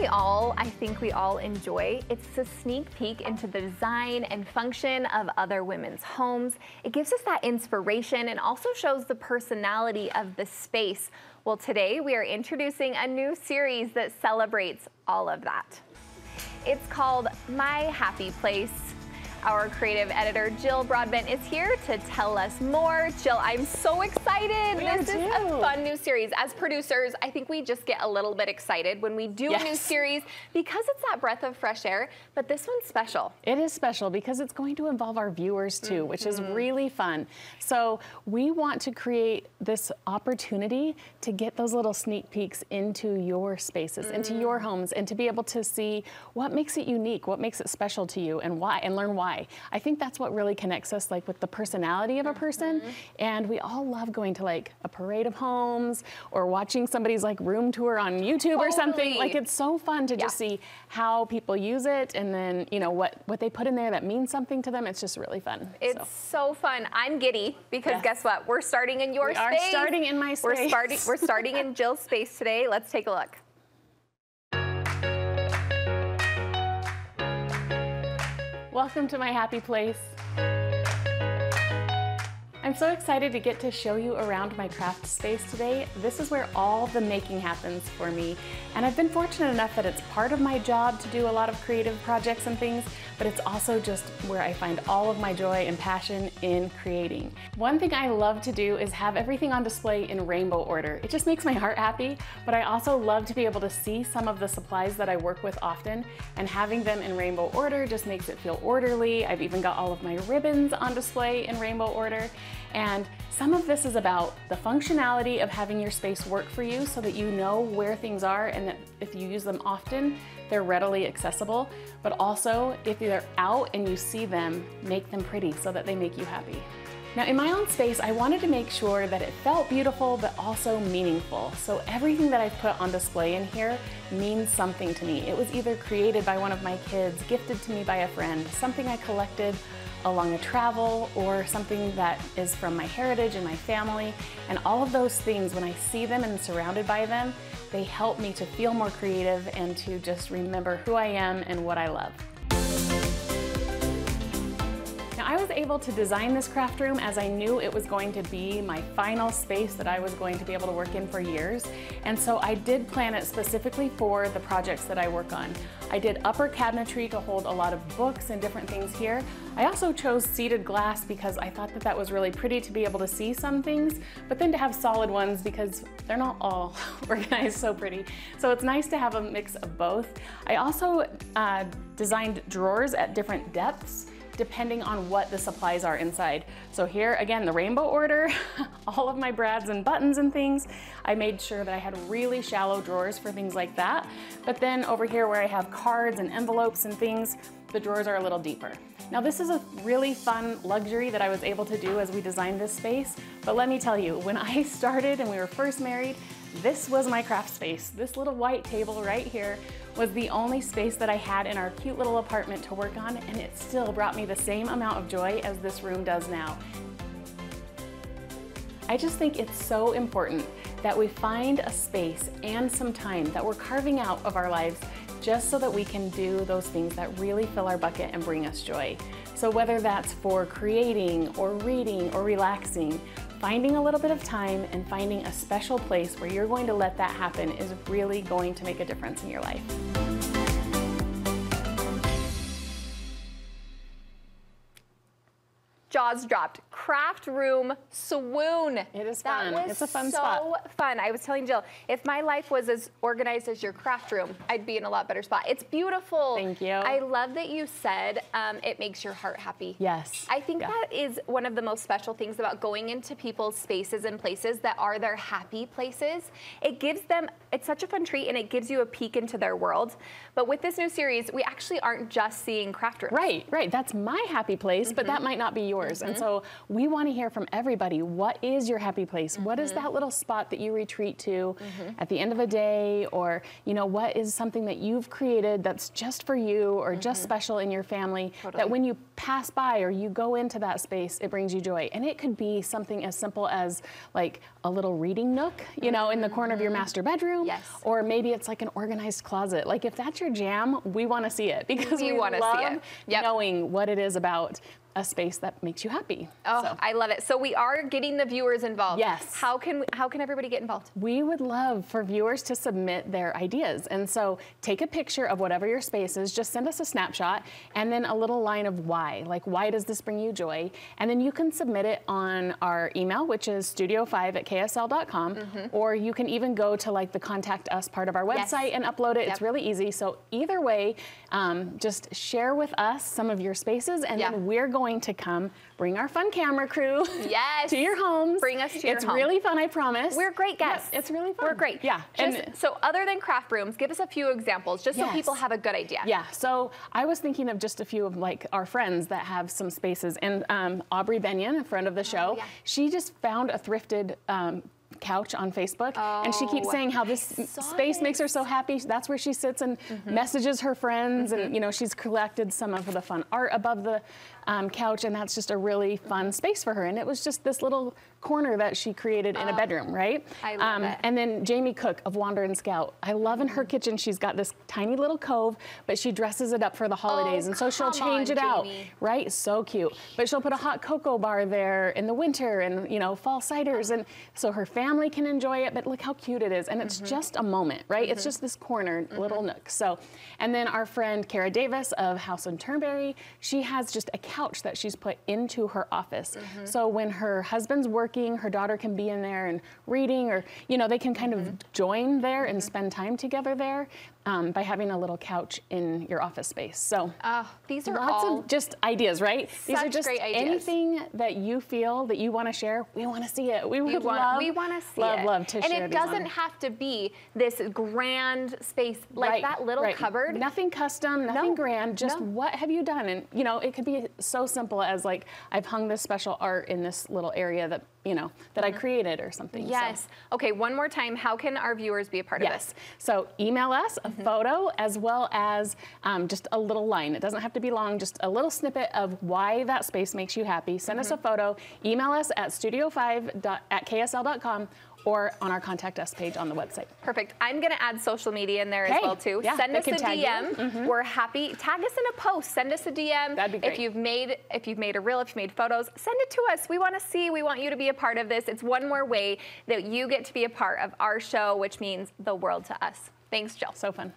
I think we all enjoy? It's a sneak peek into the design and function of other women's homes. It gives us that inspiration and also shows the personality of the space. Well, today we are introducing a new series that celebrates all of that. It's called My Happy Place. Our creative editor, Jill Broadbent, is here to tell us more. Jill, I'm so excited. This is a fun new series. As producers, I think we just get a little bit excited when we do a new series because it's that breath of fresh air, but this one's special. It is special because it's going to involve our viewers too, which is really fun. So we want to create this opportunity to get those little sneak peeks into your spaces, into your homes, and to be able to see what makes it unique, what makes it special to you, and why, and learn why. I think that's what really connects us, like with the personality of a person. And we all love going to like a parade of homes or watching somebody's like room tour on YouTube or something. Like it's so fun to just see how people use it, and then you know what they put in there that means something to them. It's just really fun. It's so fun. I'm giddy because guess what? We're starting in your space. We are starting in my space. We're starting in Jill's space today. Let's take a look. Welcome to my happy place. I'm so excited to get to show you around my craft space today. This is where all the making happens for me. And I've been fortunate enough that it's part of my job to do a lot of creative projects and things, but it's also just where I find all of my joy and passion in creating. One thing I love to do is have everything on display in rainbow order. It just makes my heart happy, but I also love to be able to see some of the supplies that I work with often, and having them in rainbow order just makes it feel orderly. I've even got all of my ribbons on display in rainbow order. And some of this is about the functionality of having your space work for you so that you know where things are and that if you use them often, they're readily accessible. But also, if they're out and you see them, make them pretty so that they make you happy. Now in my own space, I wanted to make sure that it felt beautiful but also meaningful. So everything that I've put on display in here means something to me. It was either created by one of my kids, gifted to me by a friend, something I collected along a travel, or something that is from my heritage and my family. And all of those things, when I see them and surrounded by them, they help me to feel more creative and to just remember who I am and what I love. Now, I was able to design this craft room as I knew it was going to be my final space that I was going to be able to work in for years. And so I did plan it specifically for the projects that I work on. I did upper cabinetry to hold a lot of books and different things here. I also chose seated glass because I thought that that was really pretty to be able to see some things, but then to have solid ones because they're not all organized so pretty. So it's nice to have a mix of both. I also designed drawers at different depths depending on what the supplies are inside. So here, again, the rainbow order, all of my brads and buttons and things. I made sure that I had really shallow drawers for things like that. But then over here where I have cards and envelopes and things, the drawers are a little deeper. Now this is a really fun luxury that I was able to do as we designed this space. But let me tell you, when I started and we were first married, this was my craft space. This little white table right here was the only space that I had in our cute little apartment to work on, and it still brought me the same amount of joy as this room does now. I just think it's so important that we find a space and some time that we're carving out of our lives just so that we can do those things that really fill our bucket and bring us joy. So whether that's for creating or reading or relaxing, finding a little bit of time and finding a special place where you're going to let that happen is really going to make a difference in your life. Jaws dropped. Craft room swoon. It is fun. It's a fun spot. spot. So fun. I was telling Jill, if my life was as organized as your craft room, I'd be in a lot better spot. It's beautiful. Thank you. I love that you said it makes your heart happy. Yes. I think that is one of the most special things about going into people's spaces and places that are their happy places. It gives them, it's such a fun treat, and it gives you a peek into their world. But with this new series, we actually aren't just seeing craft rooms. Right, right. That's my happy place, but that might not be yours. And so we want to hear from everybody. What is your happy place? What is that little spot that you retreat to at the end of a day? Or, you know, what is something that you've created that's just for you or just special in your family that when you pass by or you go into that space, it brings you joy? And it could be something as simple as like a little reading nook, you know, in the corner of your master bedroom, room. Yes. Or maybe it's like an organized closet. Like if that's your jam, we want to see it because we want to see it. Yep. Knowing what it is about a space that makes you happy. Oh, so. I love it. So we are getting the viewers involved. Yes. How can everybody get involved? We would love for viewers to submit their ideas. And so take a picture of whatever your space is, just send us a snapshot and then a little line of why. Like, why does this bring you joy? And then you can submit it on our email, which is studio5@ksl.com, or you can even go to like the contact us part of our website and upload it. It's really easy. So either way, just share with us some of your spaces, and then we're going to come bring our fun camera crew to your homes. Bring us to your home. It's really fun, I promise. We're great guests. Yeah, it's really fun. We're great. Yeah. So other than craft rooms, give us a few examples just so people have a good idea. Yeah, so I was thinking of just a few of like our friends that have some spaces, and Aubrey Benyon, a friend of the show, she just found a thrifted couch on Facebook, and she keeps saying how this space makes her so happy. That's where she sits and messages her friends, and you know, she's collected some of the fun art above the couch, and that's just a really fun space for her. And it was just this little corner that she created in a bedroom, right? I love it. And then Jamie Cook of Wander and Scout, I love in her kitchen, she's got this tiny little cove, but she dresses it up for the holidays, and so she'll change it out, right? So cute. But she'll put a hot cocoa bar there in the winter, and you know, fall ciders, and so her family can enjoy it. But look how cute it is, and it's just a moment, right? It's just this corner, little nook. So, and then our friend Kara Davis of House on Turnberry, she has just a couch that she's put into her office. So when her husband's working, her daughter can be in there and reading, or you know, they can kind of join there and spend time together there by having a little couch in your office space. So these are lots of just ideas, right? These are just great ideas. Anything that you feel that you want to share, we want to see it. We want to see it. Love to share. And it doesn't have to be this grand space like that little cupboard. Nothing custom, nothing grand, just what have you done? And you know, it could be so simple as like, I've hung this special art in this little area that, you know, that I created or something. Yes. So. Okay, one more time, how can our viewers be a part of this? So email us a photo as well as just a little line. It doesn't have to be long, just a little snippet of why that space makes you happy. Send us a photo, email us at studio5@ksl.com, or on our contact us page on the website. Perfect. I'm going to add social media in there as well too. Yeah, send us a DM. We're happy. Tag us in a post. Send us a DM. That'd be great. If you've made a reel, if you've made photos, send it to us. We want to see. We want you to be a part of this. It's one more way that you get to be a part of our show, which means the world to us. Thanks, Jill. So fun.